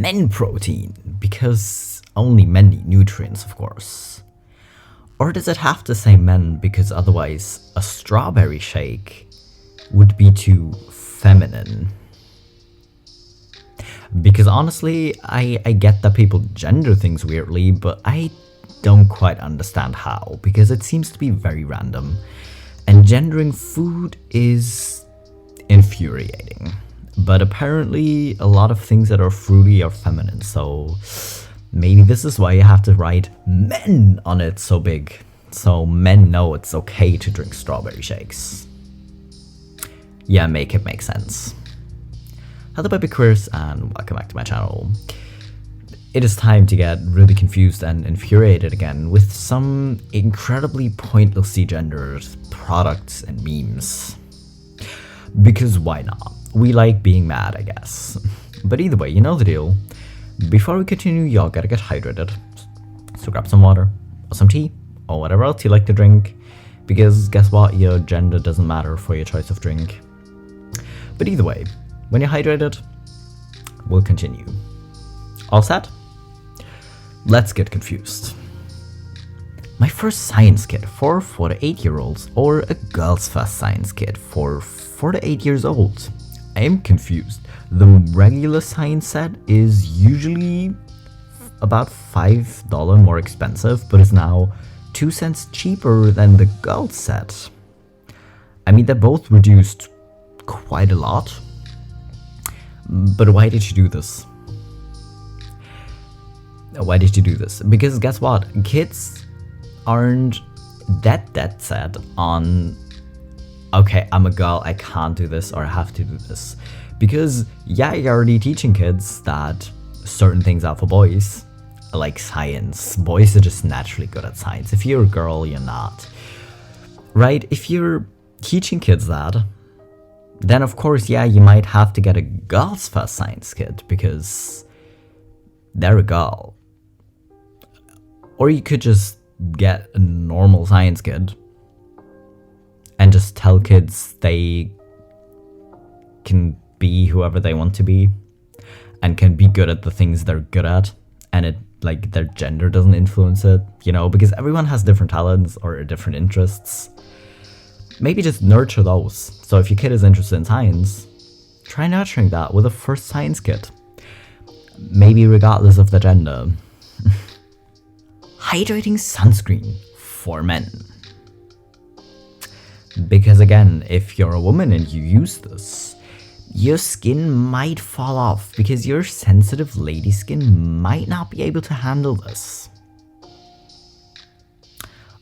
men protein, because only men need nutrients, of course. Or does it have to say men because otherwise a strawberry shake would be too feminine? Because honestly, I get that people gender things weirdly, but I don't quite understand how, because it seems to be very random. And gendering food is infuriating. But apparently a lot of things that are fruity are feminine, so maybe this is why you have to write men on it so big, so men know it's okay to drink strawberry shakes. Yeah, make it make sense. Hello BabyQueers and welcome back to my channel. It is time to get really confused and infuriated again with some incredibly pointlessly gendered products and memes. Because why not? We like being mad, I guess. But either way, you know the deal. Before we continue, y'all gotta get hydrated. So grab some water, or some tea, or whatever else you like to drink. Because guess what? Your gender doesn't matter for your choice of drink. But either way, when you're hydrated, we'll continue. All set? Let's get confused. My first science kit for 4 to 8-year-olds, or a girl's first science kit for 4 to 8 years old. I am confused. The regular science set is usually about $5 more expensive, but is now 2 cents cheaper than the girls set. I mean, they're both reduced quite a lot. But why did you do this? Why did you do this? Because guess what? Kids aren't that set on, okay, I'm a girl, I can't do this or I have to do this. Because yeah, you're already teaching kids that certain things are for boys, like science. Boys are just naturally good at science. If you're a girl, you're not. Right? If you're teaching kids that, then of course, yeah, you might have to get a girl's first science kit because they're a girl. Or you could just get a normal science kit and just tell kids they can be whoever they want to be and can be good at the things they're good at, and it, like, their gender doesn't influence it, you know, because everyone has different talents or different interests. Maybe just nurture those. So if your kid is interested in science, try nurturing that with a first science kit. Maybe regardless of the gender. Hydrating sunscreen for men. Because again, if you're a woman and you use this, your skin might fall off because your sensitive lady skin might not be able to handle this.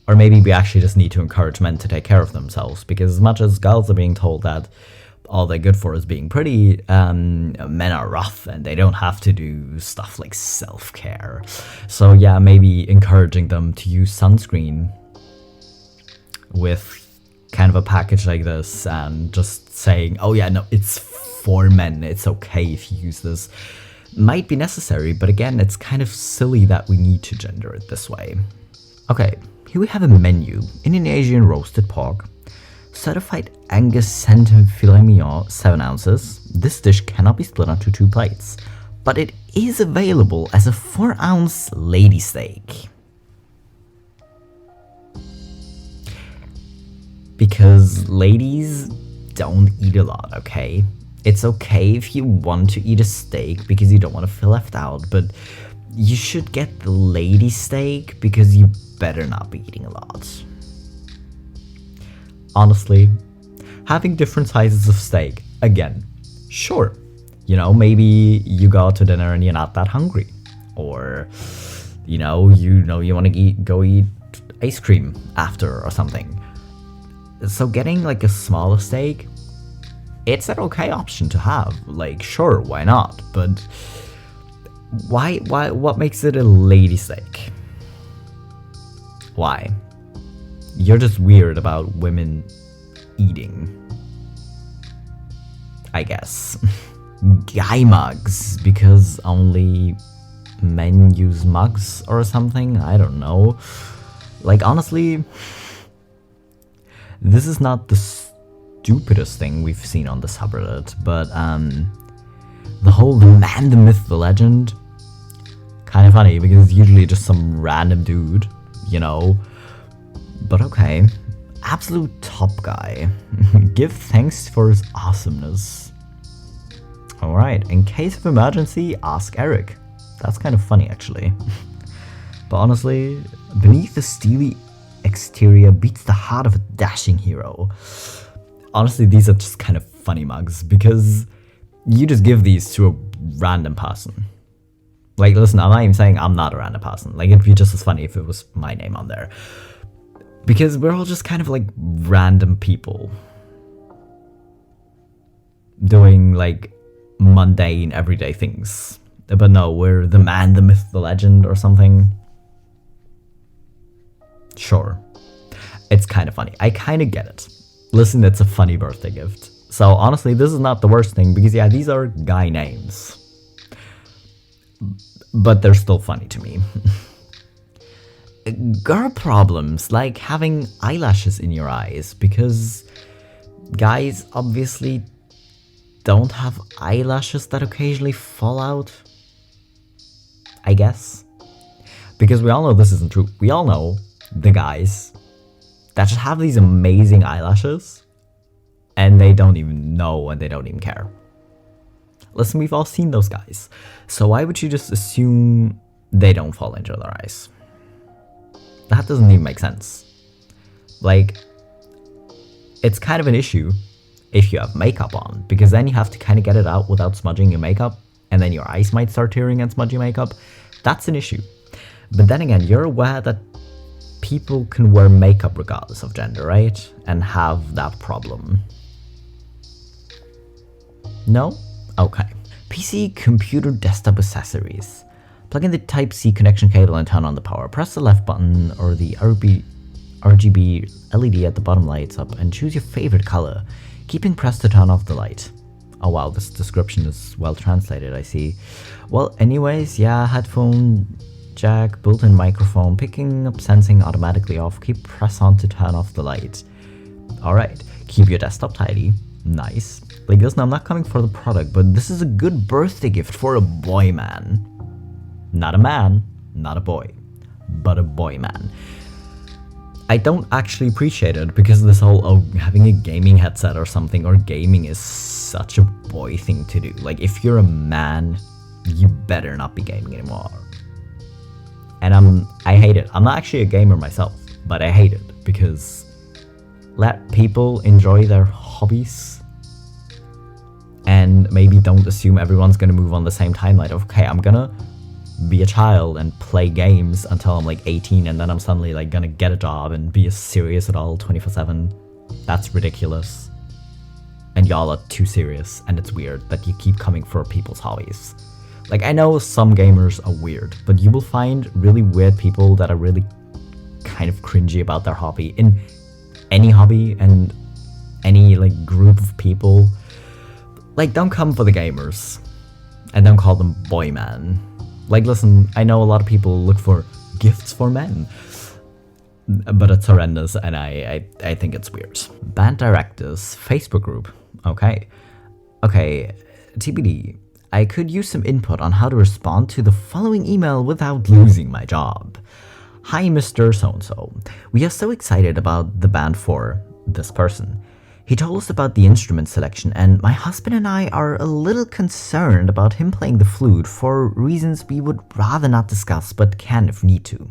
Or maybe we actually just need to encourage men to take care of themselves, because as much as girls are being told that all they're good for is being pretty, men are rough and they don't have to do stuff like self-care. So yeah, maybe encouraging them to use sunscreen with kind of a package like this and just saying, oh yeah, no, it's for men, it's okay if you use this, might be necessary. But again, it's kind of silly that we need to gender it this way. Okay. Here we have a menu: Indonesian roasted pork, certified Angus center filet mignon, 7 ounces. This dish cannot be split onto 2 plates, but it is available as a 4-ounce lady steak. Because ladies don't eat a lot, okay? It's okay if you want to eat a steak because you don't want to feel left out, but you should get the lady steak because you better not be eating a lot. Honestly, having different sizes of steak, again, sure. You know, maybe you go out to dinner and you're not that hungry. Or, you want to go eat ice cream after or something. So getting like a smaller steak, it's an okay option to have. Like, sure, why not? But what makes it a lady steak? Why? You're just weird about women eating, I guess. Guy mugs, because only men use mugs or something? I don't know. Like, honestly, this is not the stupidest thing we've seen on the subreddit, but the whole the man, the myth, the legend. Kind of funny because it's usually just some random dude, you know. But okay. Absolute top guy. Give thanks for his awesomeness. Alright, in case of emergency, ask Eric. That's kind of funny actually. But honestly, beneath the steely exterior beats the heart of a dashing hero. Honestly, these are just kind of funny mugs because you just give these to a random person. Like, listen, I'm not even saying I'm not a random person. Like, it'd be just as funny if it was my name on there. Because we're all just kind of like random people doing like mundane everyday things. But no, we're the man, the myth, the legend or something. Sure. It's kind of funny. I kind of get it. Listen, it's a funny birthday gift. So honestly, this is not the worst thing because yeah, these are guy names. But they're still funny to me. Girl problems, like having eyelashes in your eyes, because guys obviously don't have eyelashes that occasionally fall out. I guess. Because we all know this isn't true. We all know the guys that just have these amazing eyelashes and they don't even know and they don't even care. Listen, we've all seen those guys. So why would you just assume they don't fall into their eyes? That doesn't even make sense. Like, it's kind of an issue if you have makeup on, because then you have to kind of get it out without smudging your makeup, and then your eyes might start tearing and smudge your makeup. That's an issue. But then again, you're aware that people can wear makeup regardless of gender, right? And have that problem. No? Okay. PC, computer, desktop accessories. Plug in the Type-C connection cable and turn on the power. Press the left button or the RGB LED at the bottom lights up and choose your favorite color, keeping pressed to turn off the light. Oh wow, this description is well translated, I see. Well, anyways, yeah, headphone jack, built-in microphone, picking up sensing automatically off, keep press on to turn off the light. Alright, keep your desktop tidy. Nice. Like, listen, I'm not coming for the product, but this is a good birthday gift for a boy man. Not a man, not a boy, but a boy man. I don't actually appreciate it because this whole, oh, having a gaming headset or something, or gaming is such a boy thing to do. Like, if you're a man, you better not be gaming anymore. And I hate it. I'm not actually a gamer myself, but I hate it because let people enjoy their hobbies and maybe don't assume everyone's gonna move on the same timeline. Okay, I'm gonna be a child and play games until I'm like 18 and then I'm suddenly like gonna get a job and be a serious adult 24/7. That's ridiculous. And y'all are too serious, and it's weird that you keep coming for people's hobbies. Like, I know some gamers are weird, but you will find really weird people that are really kind of cringy about their hobby in any hobby and any like group of people. Like, don't come for the gamers and don't call them boy man. Like, listen, I know a lot of people look for gifts for men, but it's horrendous and I think it's weird. Band directors, Facebook group. Okay, TBD. I could use some input on how to respond to the following email without losing my job. Hi, Mr. So-and-so. We are so excited about the band for this person. He told us about the instrument selection, and my husband and I are a little concerned about him playing the flute for reasons we would rather not discuss, but can if need to.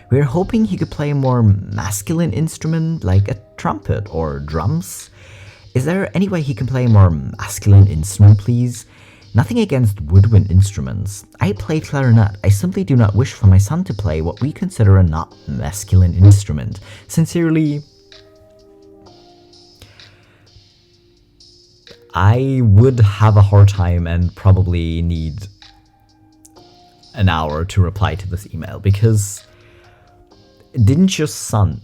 We're hoping he could play a more masculine instrument, like a trumpet or drums. Is there any way he can play a more masculine instrument, please? Nothing against woodwind instruments. I play clarinet. I simply do not wish for my son to play what we consider a not masculine instrument. Sincerely, I would have a hard time and probably need an hour to reply to this email, because didn't your son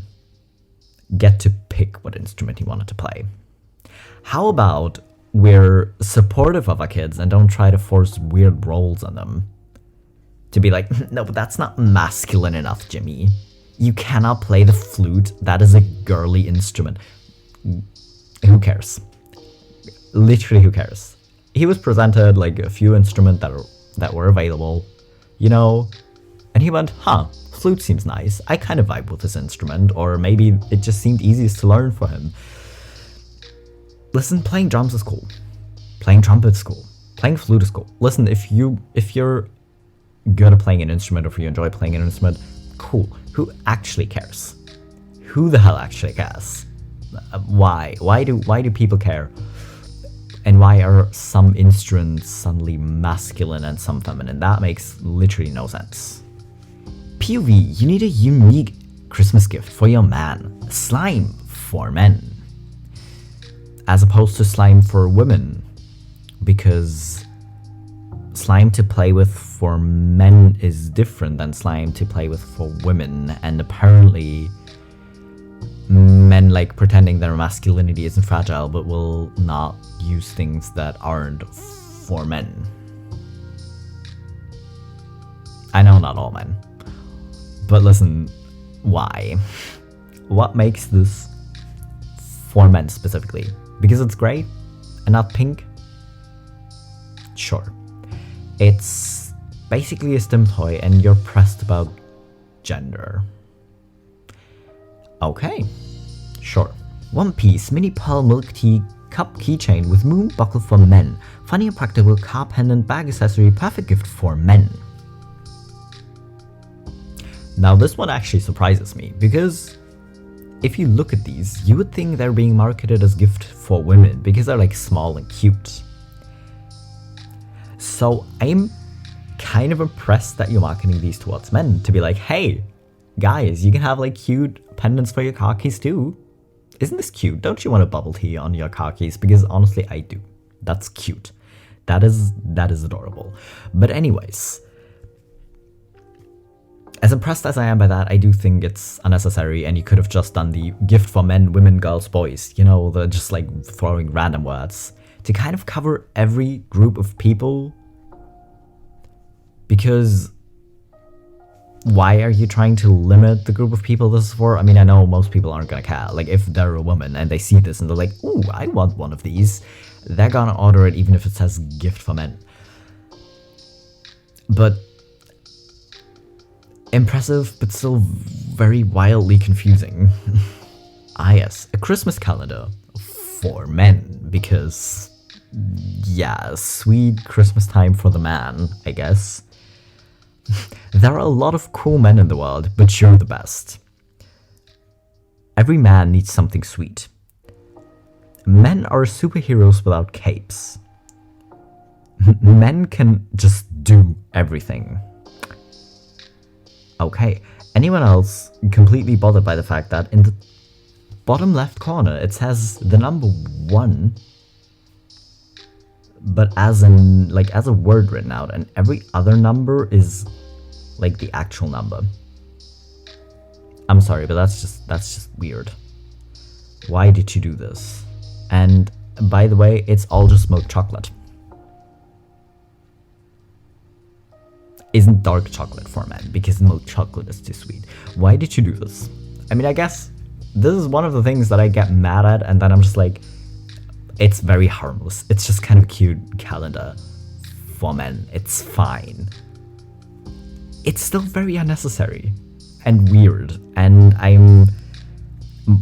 get to pick what instrument he wanted to play? How about we're supportive of our kids and don't try to force weird roles on them? To be like, no, but that's not masculine enough, Jimmy. You cannot play the flute. That is a girly instrument. Who cares? Literally, who cares? he was presented like a few instruments that were available, you know, and he went, huh, flute seems nice. I kind of vibe with this instrument, or maybe it just seemed easiest to learn for him. Listen, playing drums is cool. Playing trumpet is cool. Playing flute is cool. Listen, if you're good at playing an instrument, or if you enjoy playing an instrument, cool. Who actually cares? Who the hell actually cares? Why? Why do people care? And why are some instruments suddenly masculine and some feminine? That makes literally no sense. POV, you need a unique Christmas gift for your man. Slime for men. As opposed to slime for women. Because slime to play with for men is different than slime to play with for women. And apparently men like pretending their masculinity isn't fragile but will not use things that aren't for men. I know not all men. But listen, why? What makes this for men specifically? Because it's gray and not pink? Sure. It's basically a STEM toy and you're pressed about gender. Okay, sure. One Piece mini pearl milk tea cup keychain with moon buckle for men. Funny and practical car pendant bag accessory, perfect gift for men. Now this one actually surprises me, because if you look at these, you would think they're being marketed as gift for women because they're like small and cute. So I'm kind of impressed that you're marketing these towards men, to be like, hey, guys, you can have like cute pendants for your car keys too. Isn't this cute? Don't you want a bubble tea on your car keys? Because honestly, I do. That's cute. That is adorable. But anyways, as impressed as I am by that, I do think it's unnecessary, and you could have just done the gift for men, women, girls, boys. You know, the just like throwing random words to kind of cover every group of people. Because why are you trying to limit the group of people this is for? I mean, I know most people aren't gonna care. Like, if they're a woman and they see this and they're like, ooh, I want one of these, they're gonna order it even if it says gift for men. But impressive, but still very wildly confusing. Ah yes, a Christmas calendar for men, because yeah, sweet Christmas time for the man, I guess. There are a lot of cool men in the world, but you're the best. Every man needs something sweet. Men are superheroes without capes. Men can just do everything. Okay, anyone else completely bothered by the fact that in the bottom left corner it says the number 1, but as a word written out, and every other number is like the actual number. I'm sorry, but that's just weird. Why did you do this? And by the way, it's all just milk chocolate. Isn't dark chocolate for men, because milk chocolate is too sweet. Why did you do this? I mean, I guess this is one of the things that I get mad at, and then I'm just like, it's very harmless. It's just kind of cute calendar for men. It's fine. It's still very unnecessary and weird, and I'm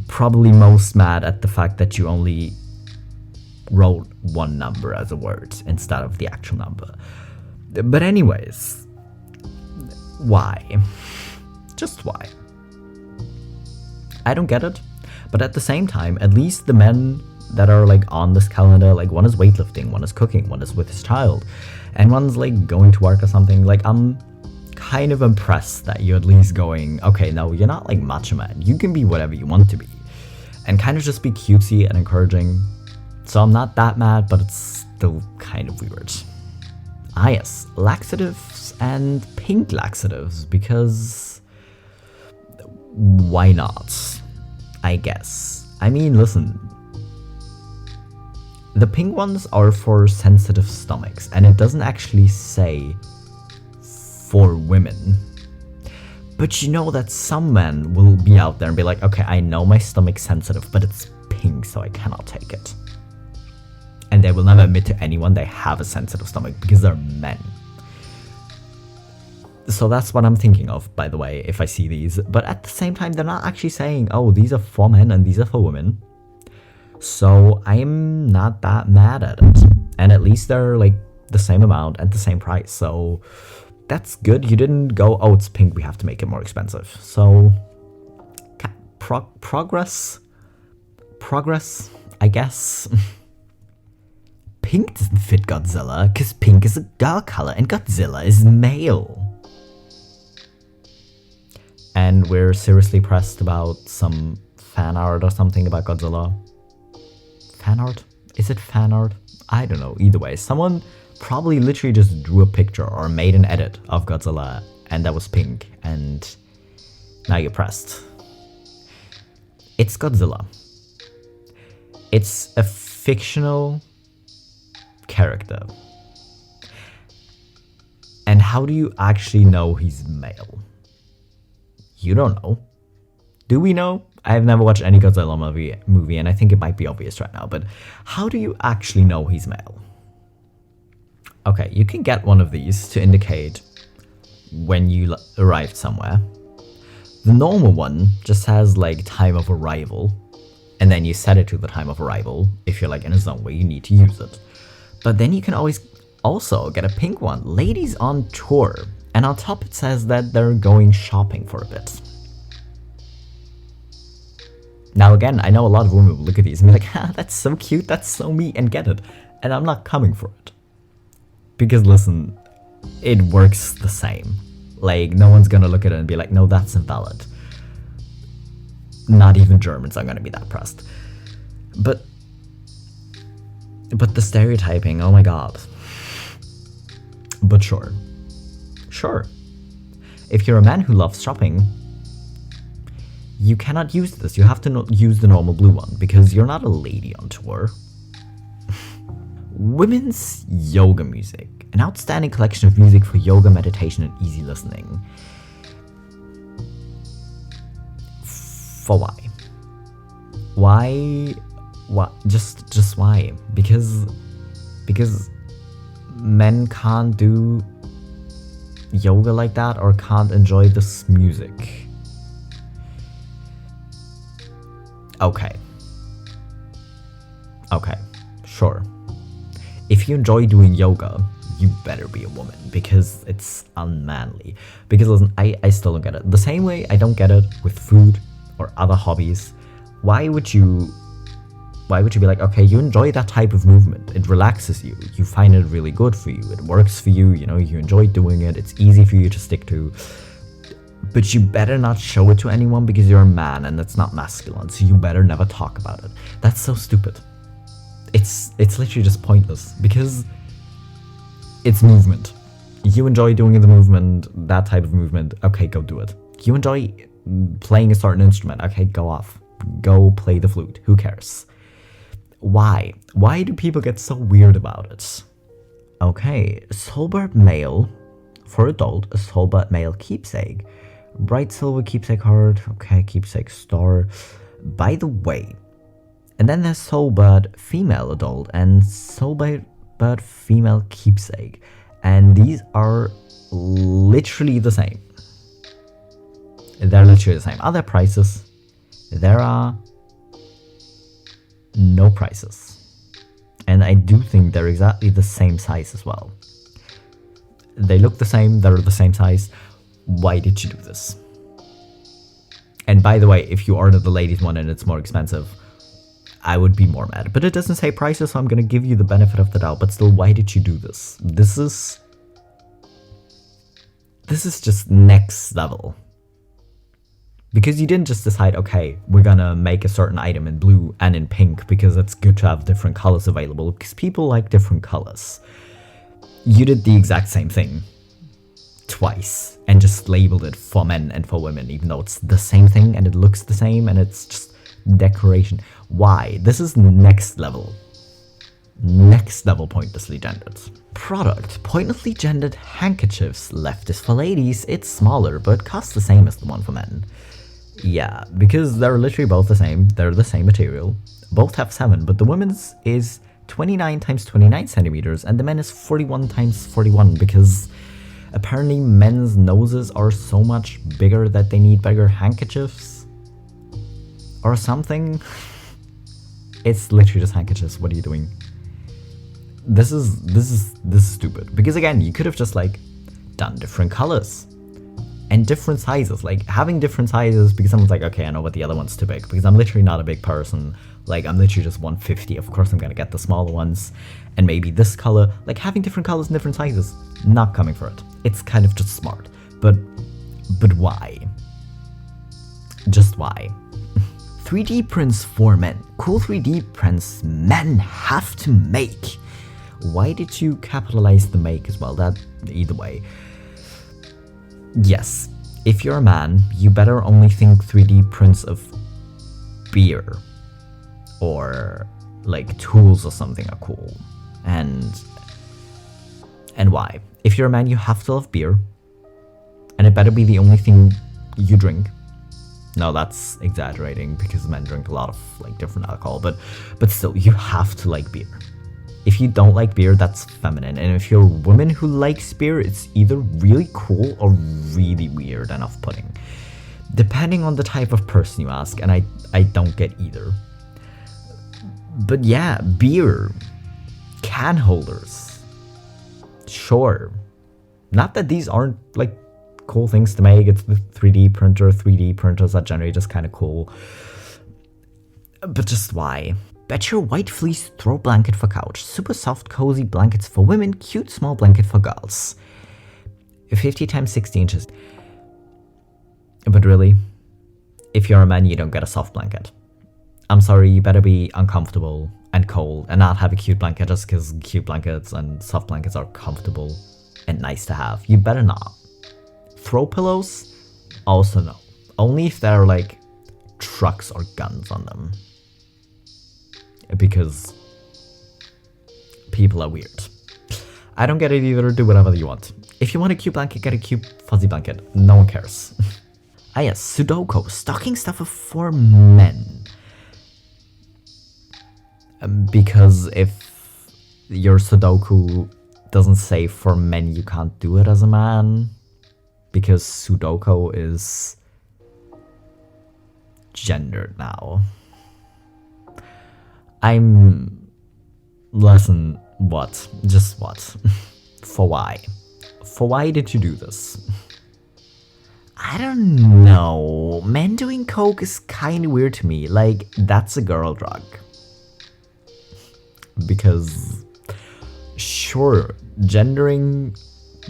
probably most mad at the fact that you only wrote one number as a word instead of the actual number. But anyways, why? Just why? I don't get it, but at the same time, at least the men that are like on this calendar, like one is weightlifting, one is cooking, one is with his child, and one's like going to work or something. Like, I'm kind of impressed that you're at least going, okay, no, you're not like macho man, you can be whatever you want to be, and kind of just be cutesy and encouraging. So I'm not that mad, but it's still kind of weird. Ah yes, laxatives and pink laxatives, because why not? I guess. I mean, listen, the pink ones are for sensitive stomachs, and it doesn't actually say for women. But you know that some men will be out there and be like, okay, I know my stomach's sensitive, but it's pink, so I cannot take it. And they will never admit to anyone they have a sensitive stomach because they're men. So that's what I'm thinking of, by the way, if I see these. But at the same time, they're not actually saying, oh, these are for men and these are for women. So I'm not that mad at it. And at least they're like the same amount and the same price. So that's good. You didn't go, oh, it's pink, we have to make it more expensive. So progress, I guess. Pink doesn't fit Godzilla because pink is a girl color and Godzilla is male. And we're seriously pressed about some fan art or something about Godzilla. Fan art? Is it fan art? I don't know. Either way, someone probably literally just drew a picture or made an edit of Godzilla and that was pink, and now you're pressed. It's Godzilla. It's a fictional character. And how do you actually know he's male? You don't know. Do we know? I've never watched any Godzilla movie, and I think it might be obvious right now, but how do you actually know he's male? Okay, you can get one of these to indicate when you arrived somewhere. The normal one just has like time of arrival, and then you set it to the time of arrival if you're like in a zone where you need to use it. But then you can always also get a pink one, ladies on tour. And on top it says that they're going shopping for a bit. Now again, I know a lot of women will look at these and be like, ah, that's so cute, that's so me, and get it. And I'm not coming for it. Because listen, it works the same. Like, no one's gonna look at it and be like, no, that's invalid. Not even Germans are gonna be that pressed. But the stereotyping, oh my god. But sure. Sure. If you're a man who loves shopping, you cannot use this. You have to use the normal blue one because you're not a lady on tour. Women's yoga music. An outstanding collection of music for yoga, meditation, and easy listening. For why? Why? What? Just why? Because men can't do yoga like that or can't enjoy this music. Okay, sure. If you enjoy doing yoga, you better be a woman because it's unmanly. Because listen, I still don't get it. The same way I don't get it with food or other hobbies. Why would you be like, okay, you enjoy that type of movement, it relaxes you, you find it really good for you, it works for you, you know, you enjoy doing it, it's easy for you to stick to, but you better not show it to anyone because you're a man and that's not masculine, so you better never talk about it. That's so stupid. It's literally just pointless because it's movement. You enjoy doing the movement, that type of movement, okay, go do it. You enjoy playing a certain instrument, okay, go off. Go play the flute, who cares? Why? Why do people get so weird about it? Okay, Soulbird male, for adult, a Soulbird male keepsake. Bright silver keepsake heart, okay, keepsake star. By the way, and then there's Soulbird female adult and Soulbird female keepsake. And these are literally the same. They're literally the same. Are there prices? There are no prices. And I do think they're exactly the same size as well. They look the same, they're the same size. Why did you do this? And by the way, if you order the ladies one and it's more expensive, I would be more mad. But it doesn't say prices, so I'm gonna give you the benefit of the doubt. But still, why did you do this? This is just next level. Because you didn't just decide, okay, we're gonna make a certain item in blue and in pink because it's good to have different colors available because people like different colors. You did the exact same thing twice and just labeled it for men and for women, even though it's the same thing and it looks the same and it's just decoration. Why? This is next level. Next level pointlessly gendered. Product. Pointlessly gendered handkerchiefs. Left is for ladies. It's smaller but costs the same as the one for men. Yeah, because they're literally both the same. They're the same material. Both have 7, but the women's is 29 times 29 centimeters, and the men is 41 times 41 because apparently men's noses are so much bigger that they need bigger handkerchiefs or something. It's literally just handkerchiefs. What are you doing? This is stupid. Because again, you could have just like done different colors and different sizes. Like having different sizes because someone's like, okay, I know, but the other one's too big. Because I'm literally not a big person. Like I'm literally just 150. Of course I'm gonna get the smaller ones. And maybe this color. Like having different colors and different sizes. Not coming for it. It's kind of just smart. But why? Just why? 3D prints for men. Cool 3D prints men have to make. Why did you capitalize the make as well? That, either way. Yes, if you're a man, you better only think 3D prints of beer or like tools or something are cool. And why? If you're a man, you have to love beer, and it better be the only thing you drink. No, that's exaggerating because men drink a lot of like different alcohol, but still, you have to like beer. If you don't like beer, that's feminine, and if you're a woman who likes beer, it's either really cool or really weird and off-putting, depending on the type of person you ask, and I don't get either. But yeah, beer, can holders, sure. Not that these aren't like cool things to make. It's the 3D printer. 3D printers are generally just kind of cool. But just why? Bet your white fleece throw blanket for couch. Super soft, cozy blankets for women. Cute small blanket for girls. 50 times 60 inches. But really, if you're a man, you don't get a soft blanket. I'm sorry, you better be uncomfortable and cold and not have a cute blanket just because cute blankets and soft blankets are comfortable and nice to have. You better not. Throw pillows? Also no. Only if there are like trucks or guns on them. Because people are weird. I don't get it either. Do whatever you want. If you want a cute blanket, get a cute fuzzy blanket. No one cares. Ah yes, Sudoku. Stocking stuffer for men. Because if your Sudoku doesn't say for men, you can't do it as a man. Because Sudoku is gendered now. Listen, what? Just what? For why? For why did you do this? I don't know. Men doing coke is kinda weird to me. Like, that's a girl drug. Because, sure, gendering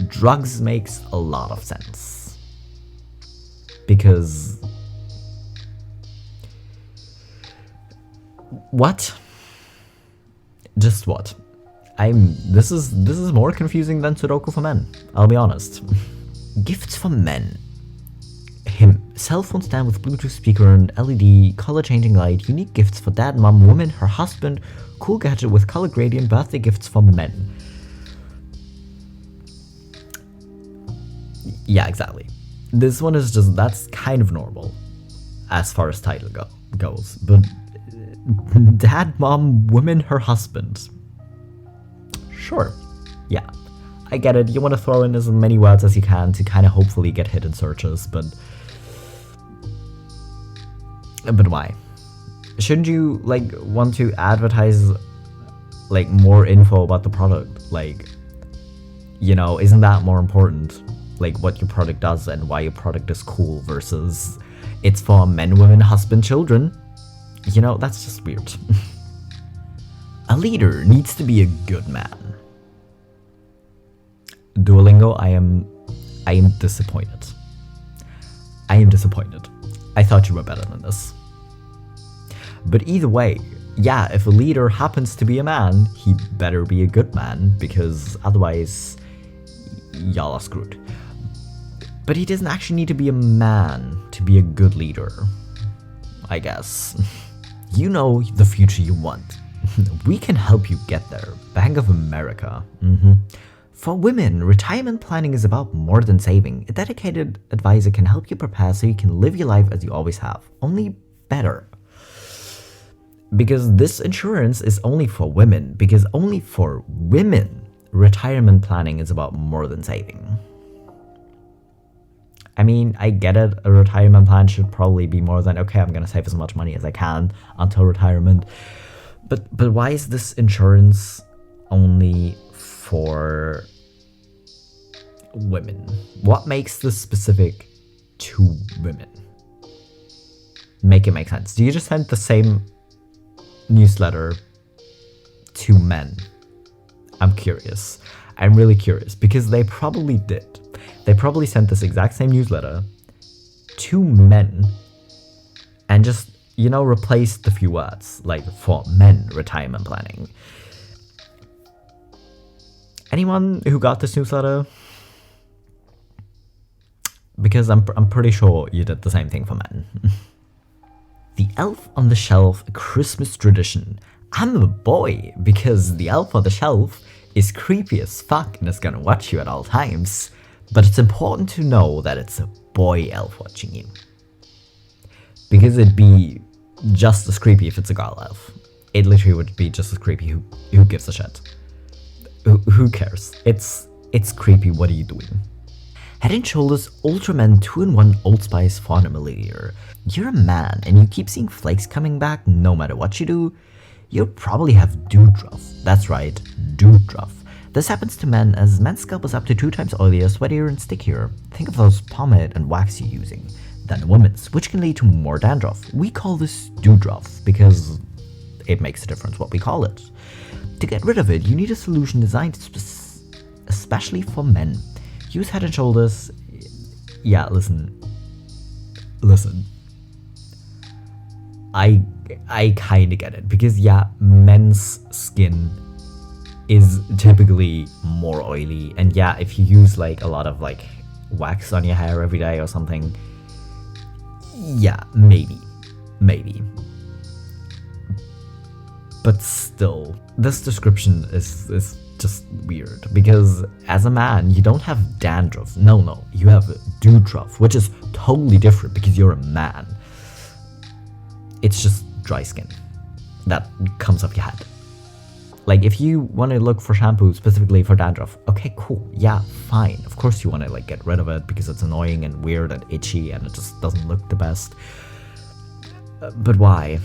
drugs makes a lot of sense. Because... what? Just what? This is more confusing than Sudoku for men, I'll be honest. Gifts for men. Him. Cell phone stand with Bluetooth speaker and LED, color changing light, unique gifts for dad, mom, woman, her husband, cool gadget with color gradient, birthday gifts for men. Yeah, exactly. This one is just, that's kind of normal as far as title goes, but dad, mom, woman, her husband. Sure. Yeah. I get it. You want to throw in as many words as you can to kind of hopefully get hit in searches, but why? Shouldn't you, like, want to advertise, like, more info about the product? Like, you know, isn't that more important? Like, what your product does and why your product is cool versus it's for men, women, husband, children. You know, that's just weird. A leader needs to be a good man. Duolingo, I am disappointed. I am disappointed. I thought you were better than this. But either way, yeah, if a leader happens to be a man, he better be a good man, because otherwise, y'all are screwed. But he doesn't actually need to be a man to be a good leader, I guess. You know the future you want. We can help you get there. Bank of America. For women, retirement planning is about more than saving. A dedicated advisor can help you prepare so you can live your life as you always have, only better. Because this insurance is only for women, because only for women, retirement planning is about more than saving. I mean, I get it, a retirement plan should probably be more than, okay, I'm gonna save as much money as I can until retirement. But why is this insurance only for women? What makes this specific to women? Make it make sense. Do you just send the same newsletter to men? I'm curious. I'm really curious because they probably did. They probably sent this exact same newsletter to men and just, replaced the few words, like for men retirement planning. Anyone who got this newsletter? Because I'm pretty sure you did the same thing for men. The Elf on the Shelf Christmas tradition. I'm a boy because the elf on the shelf is creepy as fuck and is gonna watch you at all times. But it's important to know that it's a boy elf watching you. Because it'd be just as creepy if it's a girl elf. It literally would be just as creepy. Who gives a shit? Who cares? It's creepy. What are you doing? Head & Shoulders Ultraman 2-in-1 Old Spice 400ml. You're a man and you keep seeing flakes coming back no matter what you do. You probably have dandruff. That's right, dandruff. This happens to men as men's scalp is up to 2 times oilier, sweatier, and stickier. Think of those pomade and wax you're using than a woman's, which can lead to more dandruff. We call this dandruff because it makes a difference what we call it. To get rid of it, you need a solution designed especially for men. Use Head & Shoulders. Yeah, listen. I kind of get it because men's skin is typically more oily, and if you use like a lot of like wax on your hair every day or something, maybe. But still, this description is just weird because as a man, you don't have dandruff. No, you have dandruff, which is totally different because you're a man. It's just dry skin that comes up your head. Like, if you want to look for shampoo specifically for dandruff, okay, cool, fine. Of course you want to like get rid of it because it's annoying and weird and itchy and it just doesn't look the best. But why?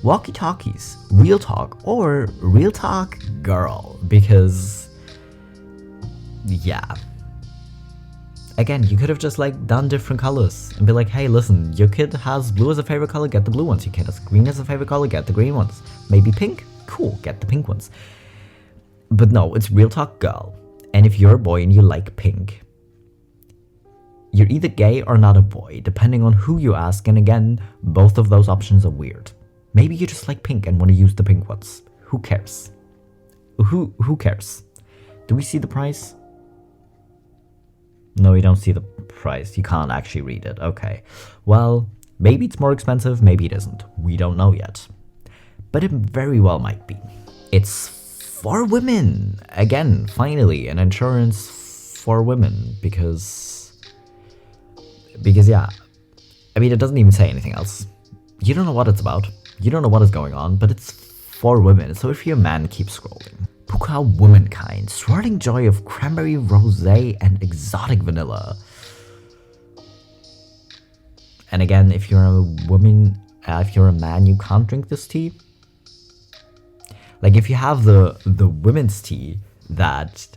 Walkie-talkies, real talk, or real talk girl, because again, you could have just like done different colors and be like, hey, listen, your kid has blue as a favorite color, get the blue ones. Your kid has green as a favorite color, get the green ones. Maybe pink, cool, get the pink ones. But no, it's real talk girl. And if you're a boy and you like pink, you're either gay or not a boy, depending on who you ask. And again, both of those options are weird. Maybe you just like pink and want to use the pink ones. Who cares? Who cares? Do we see the price? No, you don't see the price. You can't actually read it. Okay. Well, maybe it's more expensive, maybe it isn't. We don't know yet. But it very well might be. It's for women. Again, finally, an insurance for women because I mean, it doesn't even say anything else. You don't know what it's about. You don't know what is going on, but it's for women. So if you're a man, keep scrolling. Puka Womankind, swirling joy of cranberry, rosé, and exotic vanilla. And again, if you're a woman, if you're a man, you can't drink this tea. Like, if you have the women's tea that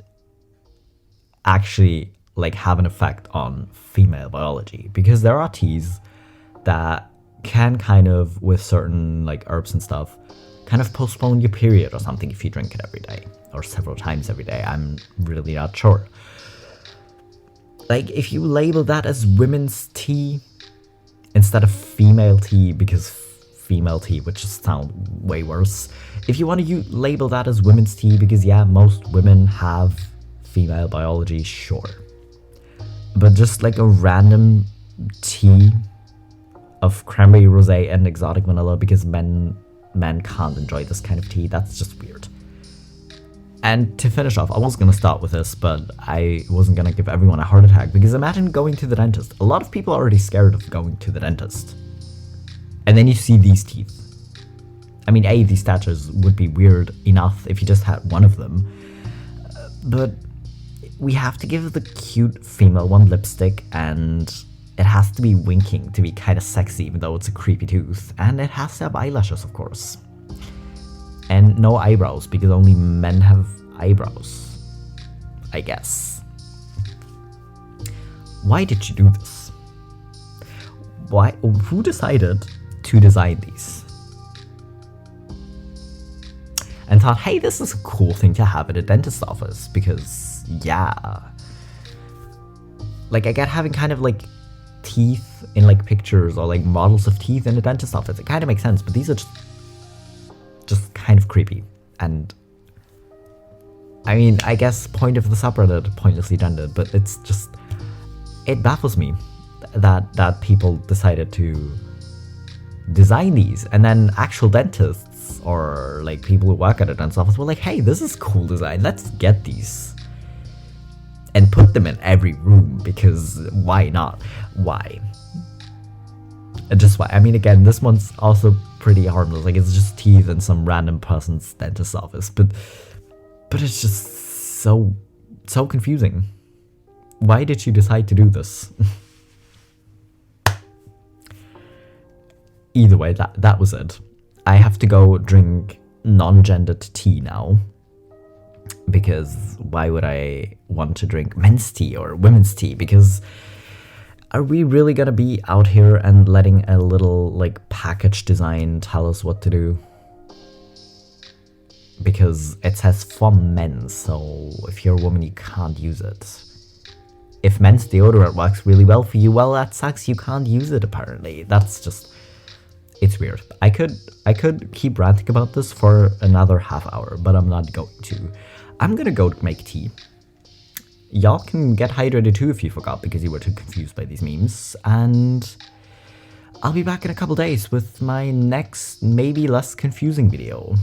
actually like have an effect on female biology, because there are teas that can kind of, with certain like herbs and stuff, kind of postpone your period or something if you drink it every day or several times every day. I'm really not sure. Like, if you label that as women's tea instead of female tea, because female tea would just sound way worse. If you want to label that as women's tea because most women have female biology, sure. But just like a random tea of cranberry, rosé, and exotic vanilla because men can't enjoy this kind of tea, that's just weird. And to finish off, I was going to start with this, but I wasn't going to give everyone a heart attack, because imagine going to the dentist. A lot of people are already scared of going to the dentist. And then you see these teeth. I mean, these statues would be weird enough if you just had one of them, but we have to give the cute female one lipstick, and it has to be winking to be kind of sexy, even though it's a creepy tooth, and it has to have eyelashes, of course. And no eyebrows, because only men have eyebrows, I guess. Why did you do this? Why? Who decided to design these? And thought, hey, this is a cool thing to have at a dentist's office, because, yeah. Like, I get having kind of, like, teeth in, like, pictures, or, like, models of teeth in a dentist's office. It kind of makes sense, but these are just kind of creepy. And, I mean, I guess point of the subreddit, pointlessly gendered, but it's just, it baffles me that people decided to design these, and then actual dentists or like people who work at a dentist's office were like, hey, this is cool design, let's get these and put them in every room, because why not? Why? Just why? I mean, again, this one's also pretty harmless, like it's just teeth in some random person's dentist's office, but it's just so confusing. Why did you decide to do this? Either way, that was it. I have to go drink non-gendered tea now, because why would I want to drink men's tea or women's tea? Because are we really gonna be out here and letting a little like package design tell us what to do? Because it says for men, so if you're a woman you can't use it. If men's deodorant works really well for you, well, that sucks, you can't use it apparently. That's just, it's weird. I could keep ranting about this for another half hour, but I'm not going to. I'm gonna go make tea. Y'all can get hydrated too if you forgot, because you were too confused by these memes. And I'll be back in a couple days with my next, maybe less confusing video.